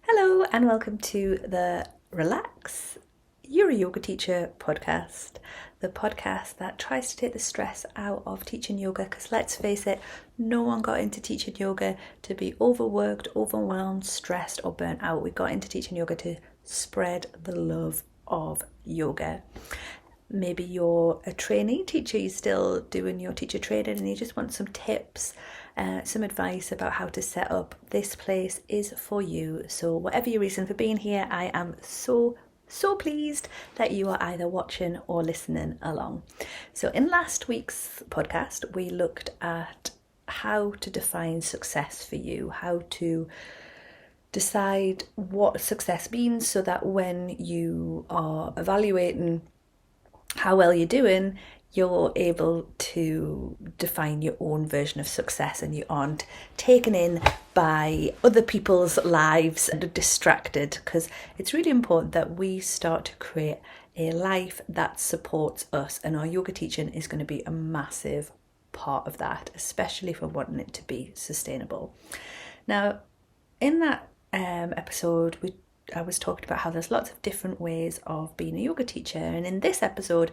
Hello and welcome to the Relax, You're a Yoga Teacher podcast, the podcast that tries to take the stress out of teaching yoga because let's face it, no one got into teaching yoga to be overworked, overwhelmed, stressed or burnt out. We got into teaching yoga to spread the love of yoga. Maybe you're a trainee teacher, you're still doing your teacher training and you just want some tips, some advice about how to set up. This place is for you. So whatever your reason for being here, I am so pleased that you are either watching or listening along. So in last week's podcast, we looked at how to define success for you, how to decide what success means so that when you are evaluating how well you're doing, you're able to define your own version of success and you aren't taken in by other people's lives and are distracted, because it's really important that we start to create a life that supports us, and our yoga teaching is going to be a massive part of that, especially if we're wanting it to be sustainable. Now, in that episode, I was talking about how there's lots of different ways of being a yoga teacher, and in this episode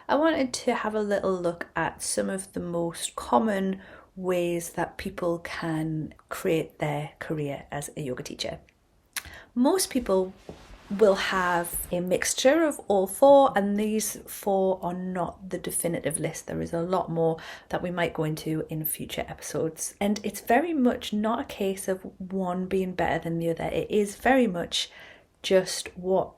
I wanted to have a little look at some of the most common ways that people can create their career as a yoga teacher. Most people will have a mixture of all four, and these four are not the definitive list. There is a lot more that we might go into in future episodes, and it's very much not a case of one being better than the other. It is very much just what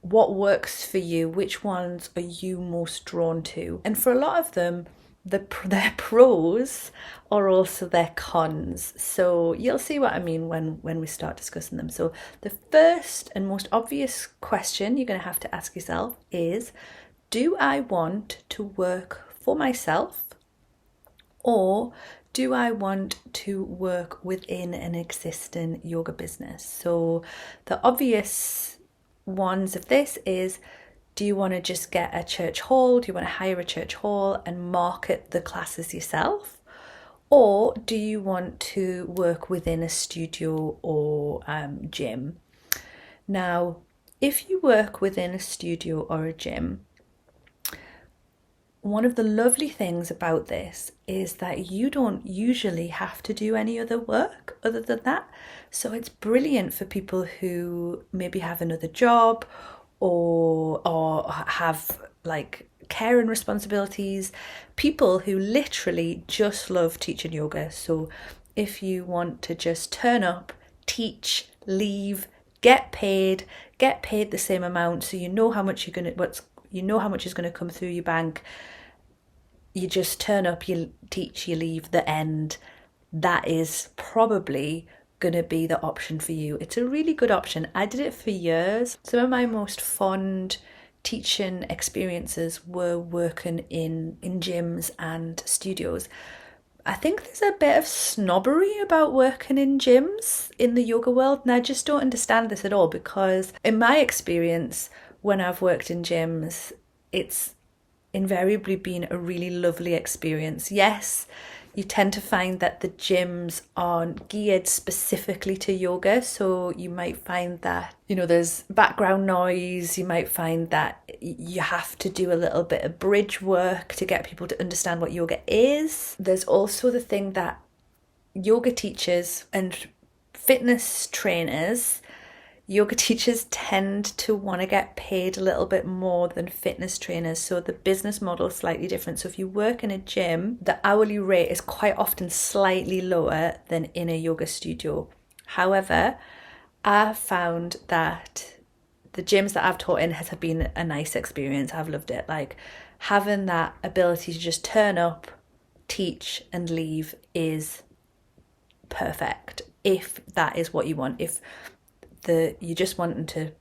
works for you, which ones are you most drawn to. And for a lot of them, their pros are also their cons. So you'll see what I mean when we start discussing them. So the first and most obvious question you're going to have to ask yourself is, do I want to work for myself, or do I want to work within an existing yoga business? So the obvious ones of this is, do you want to just get a church hall? Do you want to hire a church hall and market the classes yourself? Or do you want to work within a studio or gym? Now, if you work within a studio or a gym, one of the lovely things about this is that you don't usually have to do any other work other than that. So it's brilliant for people who maybe have another job or have like caring responsibilities, people who literally just love teaching yoga. So if you want to just turn up, teach, leave, get paid the same amount, so you know how much is going to come through your bank. You just turn up, you teach, you leave, the end. That is probably going to be the option for you. It's a really good option. I did it for years. Some of my most fond teaching experiences were working in gyms and studios. I think there's a bit of snobbery about working in gyms in the yoga world, and I just don't understand this at all, because in my experience, when I've worked in gyms, it's invariably been a really lovely experience. Yes, you tend to find that the gyms aren't geared specifically to yoga, so you might find that, there's background noise. You might find that you have to do a little bit of bridge work to get people to understand what yoga is. There's also the thing that yoga teachers and fitness trainers, yoga teachers tend to want to get paid a little bit more than fitness trainers. So the business model is slightly different. So if you work in a gym, the hourly rate is quite often slightly lower than in a yoga studio. However, I've found that the gyms that I've taught in has been a nice experience. I've loved it. Like, having that ability to just turn up, teach and leave is perfect if that is what you want. If you're just wanting to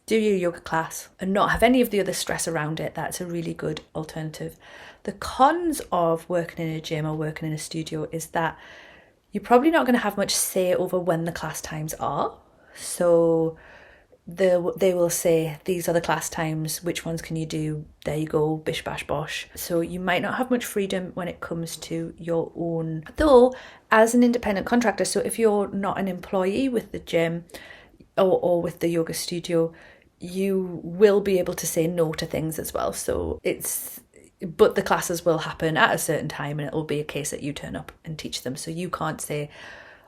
do your yoga class and not have any of the other stress around it, that's a really good alternative. The cons of working in a gym or working in a studio is that you're probably not going to have much say over when the class times are. So they will say, these are the class times, which ones can you do? There you go, bish bash bosh. So you might not have much freedom when it comes to your own, though as an independent contractor, so if you're not an employee with the gym, or with the yoga studio, you will be able to say no to things as well. So but the classes will happen at a certain time, and it will be a case that you turn up and teach them. So you can't say,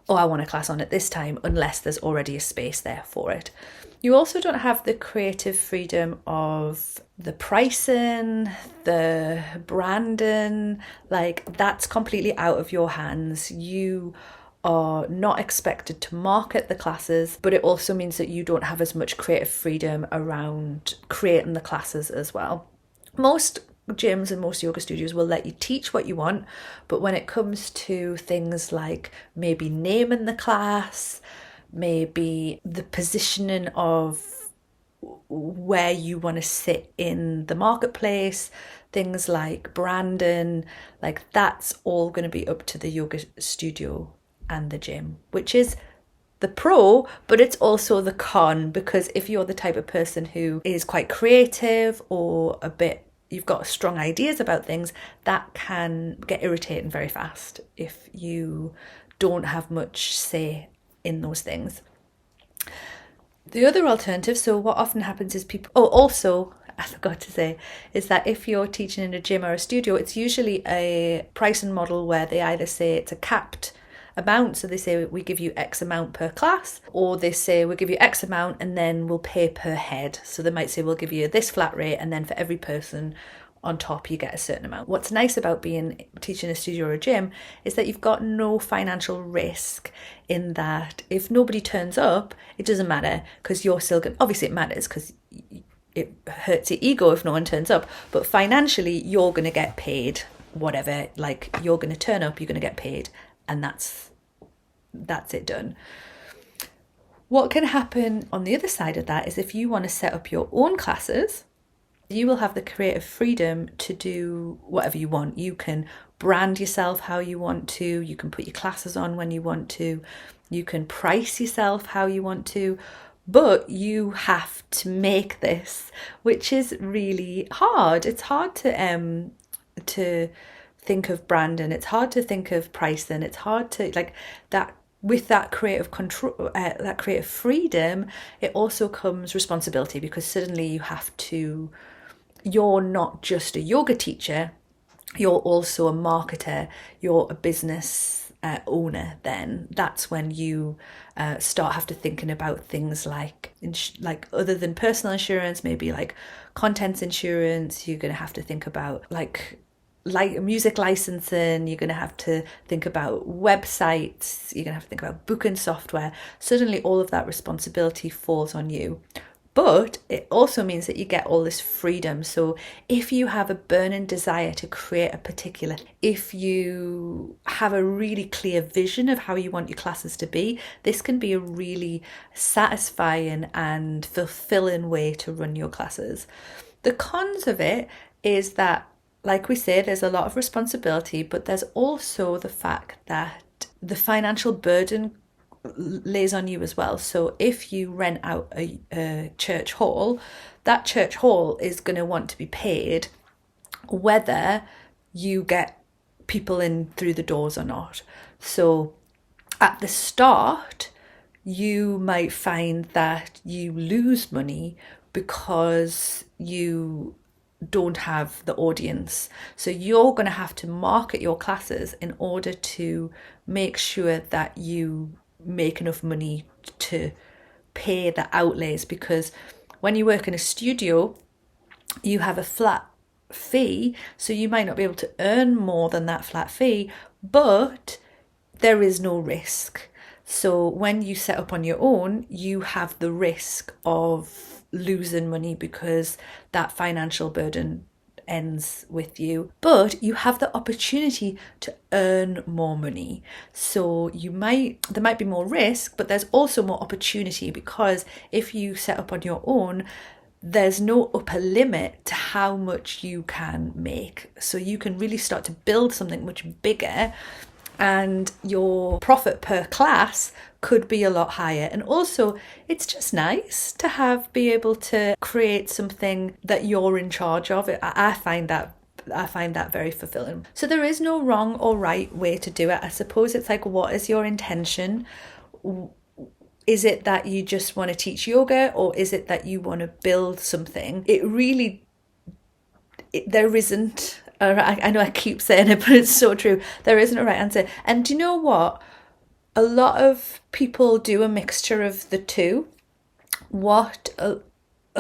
oh, I want a class on at this time, unless there's already a space there for it. You also don't have the creative freedom of the pricing, the branding, like that's completely out of your hands. You are not expected to market the classes, but it also means that you don't have as much creative freedom around creating the classes as well. Most gyms and most yoga studios will let you teach what you want, but when it comes to things like maybe naming the class, maybe the positioning of where you want to sit in the marketplace, things like branding, like that's all going to be up to the yoga studio and the gym, which is the pro, but it's also the con, because if you're the type of person who is quite creative or you've got strong ideas about things, that can get irritating very fast if you don't have much say in those things. The other alternative, so what often happens is also, I forgot to say, is that if you're teaching in a gym or a studio, it's usually a pricing model where they either say it's a capped amount, so they say we give you X amount per class, or they say we'll give you X amount and then we'll pay per head. So they might say we'll give you this flat rate, and then for every person on top you get a certain amount. What's nice about teaching a studio or a gym is that you've got no financial risk, in that if nobody turns up, it doesn't matter, because you're still going, obviously it matters because it hurts your ego if no one turns up, but financially you're going to get paid whatever, like you're going to turn up, you're going to get paid, and that's it done. What can happen on the other side of that is if you want to set up your own classes, you will have the creative freedom to do whatever you want. You can brand yourself how you want to, you can put your classes on when you want to, you can price yourself how you want to, but you have to make this, which is really hard. It's hard to think of branding, it's hard to think of pricing, it's hard to like that. With that creative control, that creative freedom, it also comes responsibility, because suddenly you're not just a yoga teacher, you're also a marketer, you're a business owner. Then that's when you start have to thinking about things like other than personal insurance, maybe like contents insurance. You're going to have to think about like music licensing, you're going to have to think about websites, you're going to have to think about booking software. Suddenly all of that responsibility falls on you. But it also means that you get all this freedom. So if you have a burning desire to create if you have a really clear vision of how you want your classes to be, this can be a really satisfying and fulfilling way to run your classes. The cons of it is that, like we say, there's a lot of responsibility, but there's also the fact that the financial burden lays on you as well. So if you rent out a church hall, that church hall is going to want to be paid whether you get people in through the doors or not. So at the start, you might find that you lose money because you don't have the audience. So you're going to have to market your classes in order to make sure that you make enough money to pay the outlays, because when you work in a studio, you have a flat fee, so you might not be able to earn more than that flat fee, but there is no risk. So when you set up on your own, you have the risk of losing money because that financial burden ends with you, but you have the opportunity to earn more money. So there might be more risk, but there's also more opportunity, because if you set up on your own, there's no upper limit to how much you can make. So you can really start to build something much bigger, and your profit per class could be a lot higher. And also, it's just nice to be able to create something that you're in charge of. I find that very fulfilling. So there is no wrong or right way to do it. I suppose it's like, what is your intention? Is it that you just want to teach yoga, or is it that you want to build something? There isn't I know I keep saying it, but it's so true. There isn't a right answer. And do you know what? A lot of people do a mixture of the two. What a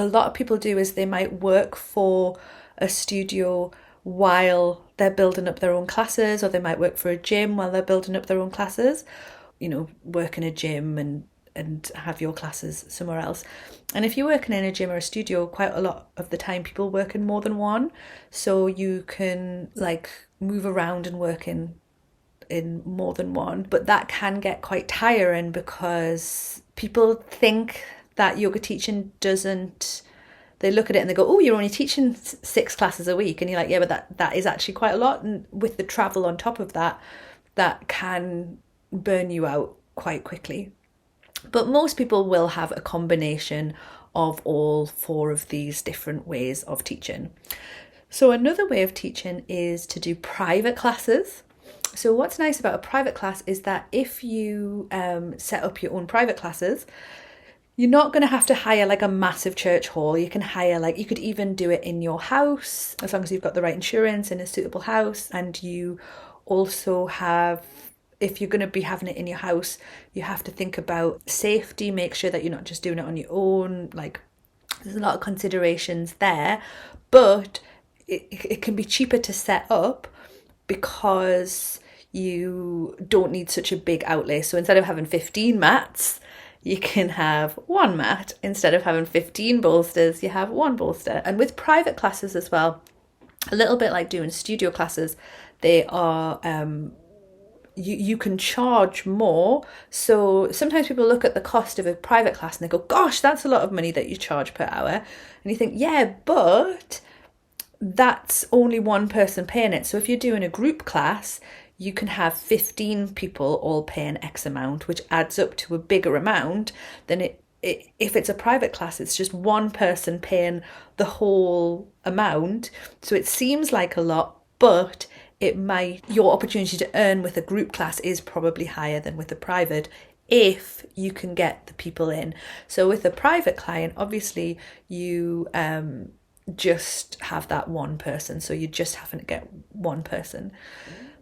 lot of people do is they might work for a studio while they're building up their own classes, or they might work for a gym while they're building up their own classes. Work in a gym and have your classes somewhere else. And if you're working in a gym or a studio, quite a lot of the time people work in more than one. So you can move around and work in more than one. But that can get quite tiring because people think that yoga teaching doesn't, they look at it and they go, oh, you're only teaching 6 classes a week. And you're like, yeah, but that is actually quite a lot. And with the travel on top of that, that can burn you out quite quickly. But most people will have a combination of all 4 of these different ways of teaching. So another way of teaching is to do private classes. So what's nice about a private class is that if you set up your own private classes, you're not going to have to hire a massive church hall. You can hire you could even do it in your house, as long as you've got the right insurance in a suitable house. And you also have, if you're going to be having it in your house, you have to think about safety, make sure that you're not just doing it on your own. There's a lot of considerations there, but it can be cheaper to set up because you don't need such a big outlay. So instead of having 15 mats, you can have 1 mat. Instead of having 15 bolsters, you have 1 bolster. And with private classes as well, a little bit like doing studio classes, they are you can charge more. So sometimes people look at the cost of a private class and they go, gosh, that's a lot of money that you charge per hour. And you think, yeah, but that's only one person paying it. So if you're doing a group class, you can have 15 people all paying X amount, which adds up to a bigger amount than if it's a private class. It's just one person paying the whole amount. So it seems like a lot, but your opportunity to earn with a group class is probably higher than with a private, if you can get the people in. So with a private client, obviously you just have that one person, so you just having to get one person.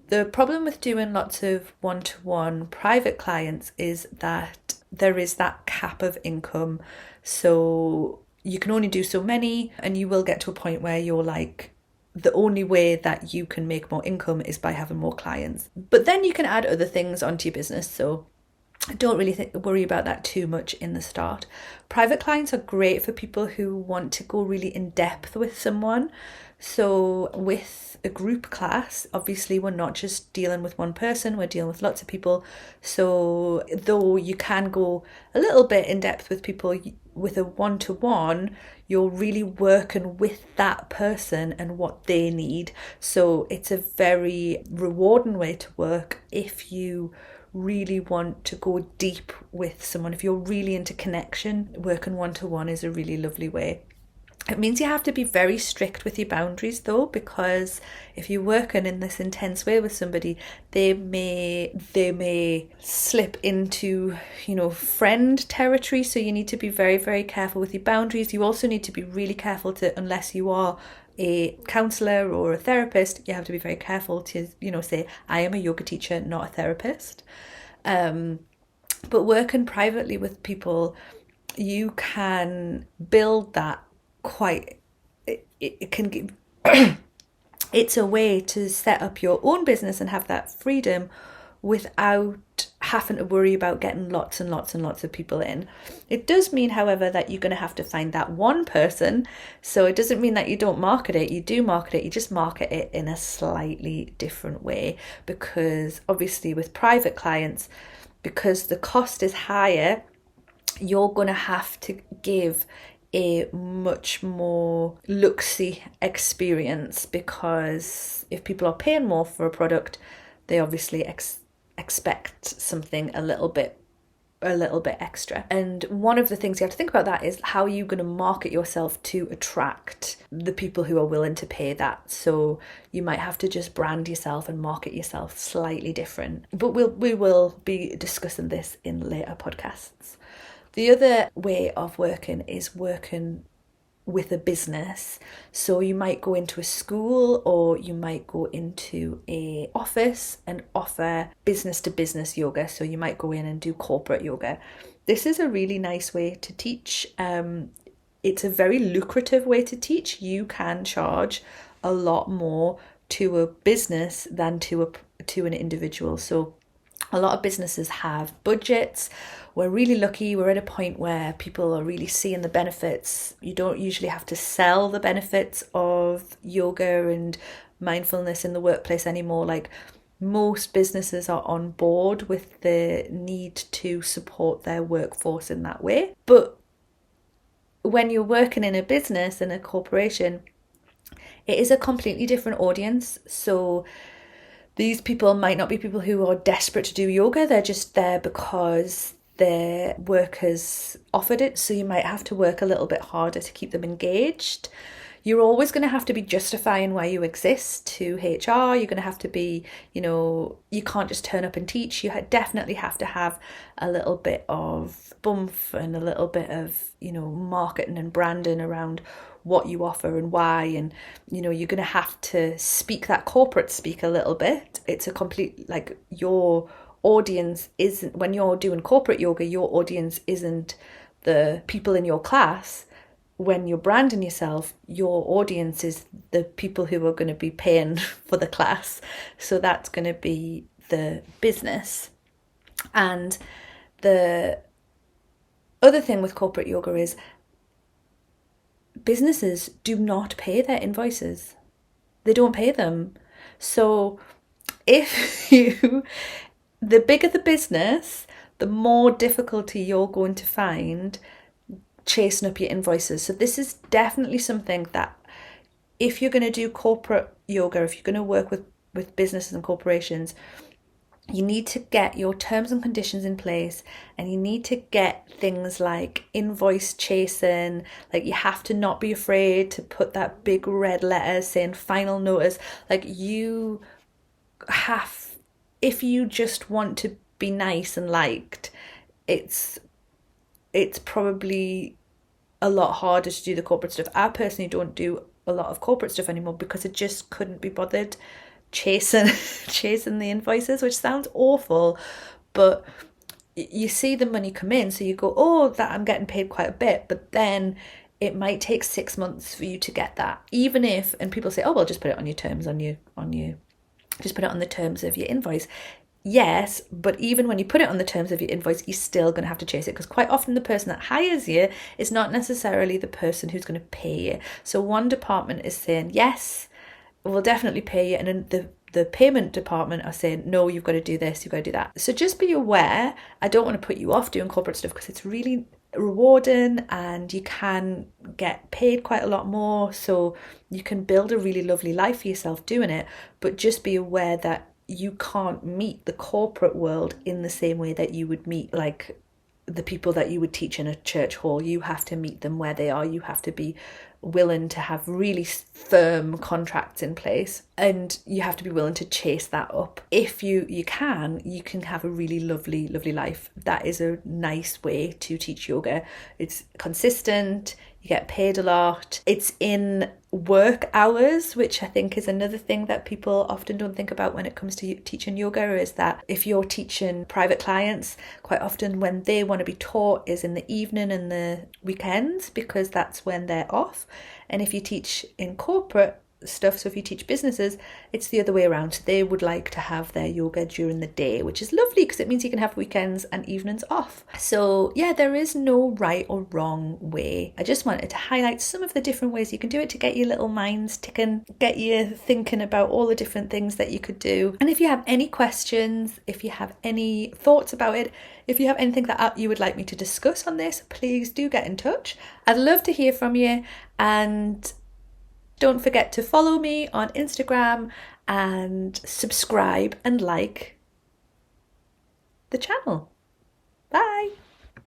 The problem with doing lots of one-to-one private clients is that there is that cap of income. So you can only do so many, and you will get to a point where you're the only way that you can make more income is by having more clients. But then you can add other things onto your business. So don't really worry about that too much in the start. Private clients are great for people who want to go really in depth with someone. So with a group class, obviously we're not just dealing with one person, we're dealing with lots of people. So though you can go a little bit in depth with people, with a one-to-one, you're really working with that person and what they need. So it's a very rewarding way to work if you really want to go deep with someone. If you're really into connection, working one-to-one is a really lovely way. It means you have to be very strict with your boundaries though, because if you're working in this intense way with somebody, they may slip into, friend territory. So you need to be very, very careful with your boundaries. You also need to be really careful to, unless you are a counsellor or a therapist, you have to be very careful to, say, I am a yoga teacher, not a therapist. But working privately with people, you can build that it can give it's a way to set up your own business and have that freedom without having to worry about getting lots and lots and lots of people in. It does mean, however, that you're going to have to find that one person. So it doesn't mean that you don't market it. You do market it, you just market it in a slightly different way, because obviously with private clients, because the cost is higher, you're going to have to give a much more luxury experience, because if people are paying more for a product, they obviously expect something a little bit extra. And one of the things you have to think about that is how are you going to market yourself to attract the people who are willing to pay that. So you might have to just brand yourself and market yourself slightly different. But we will be discussing this in later podcasts. The other way of working is working with a business. So you might go into a school or you might go into a office and offer business to business yoga. So you might go in and do corporate yoga. This is a really nice way to teach. It's a very lucrative way to teach. You can charge a lot more to a business than to an individual. So a lot of businesses have budgets. We're really lucky. We're at a point where people are really seeing the benefits. You don't usually have to sell the benefits of yoga and mindfulness in the workplace anymore. Like, most businesses are on board with the need to support their workforce in that way. But when you're working in a business, in a corporation, it is a completely different audience. So these people might not be people who are desperate to do yoga. They're just there because their workers offered it. So you might have to work a little bit harder to keep them engaged. You're always going to have to be justifying why you exist to HR. You're going to have to be, you can't just turn up and teach. You definitely have to have a little bit of bump and a little bit of, marketing and branding around what you offer and why. And, you're going to have to speak that corporate speak a little bit. It's a complete, your audience isn't, when you're doing corporate yoga, your audience isn't the people in your class. When you're branding yourself, your audience is the people who are going to be paying for the class. So that's going to be the business. And the other thing with corporate yoga is businesses do not pay their invoices. They don't pay them. So the bigger the business, the more difficulty you're going to find chasing up your invoices. So this is definitely something that if you're going to do corporate yoga, if you're going to work with businesses and corporations, you need to get your terms and conditions in place, and you need to get things like invoice chasing. Like, you have to not be afraid to put that big red letter saying final notice. If you just want to be nice and liked, it's probably a lot harder to do the corporate stuff. I personally don't do a lot of corporate stuff anymore because I just couldn't be bothered chasing the invoices, which sounds awful, but you see the money come in, so you go, oh, that I'm getting paid quite a bit, but then it might take 6 months for you to get that. Even if, and people say, oh, well, just put it on your terms, just put it on the terms of your invoice. Yes, but even when you put it on the terms of your invoice, you're still going to have to chase it, because quite often the person that hires you is not necessarily the person who's going to pay you. So one department is saying, yes, we'll definitely pay you, and then the payment department are saying, no, you've got to do this, you've got to do that. So just be aware. I don't want to put you off doing corporate stuff because it's really rewarding and you can get paid quite a lot more. So you can build a really lovely life for yourself doing it, but just be aware that you can't meet the corporate world in the same way that you would meet like the people that you would teach in a church hall. You have to meet them where they are. You have to be willing to have really firm contracts in place, and you have to be willing to chase that up. If you can have a really lovely life. That is a nice way to teach yoga. It's consistent, you get paid a lot, it's in work hours, which I think is another thing that people often don't think about when it comes to teaching yoga, is that if you're teaching private clients, quite often when they want to be taught is in the evening and the weekends, because that's when they're off. And if you teach in corporate stuff, so if you teach businesses, it's the other way around. So they would like to have their yoga during the day, which is lovely because it means you can have weekends and evenings off. So yeah, there is no right or wrong way. I just wanted to highlight some of the different ways you can do it to get your little minds ticking, get you thinking about all the different things that you could do. And if you have any questions, if you have any thoughts about it, if you have anything that you would like me to discuss on this, please do get in touch. I'd love to hear from you, and don't forget to follow me on Instagram and subscribe and like the channel. Bye.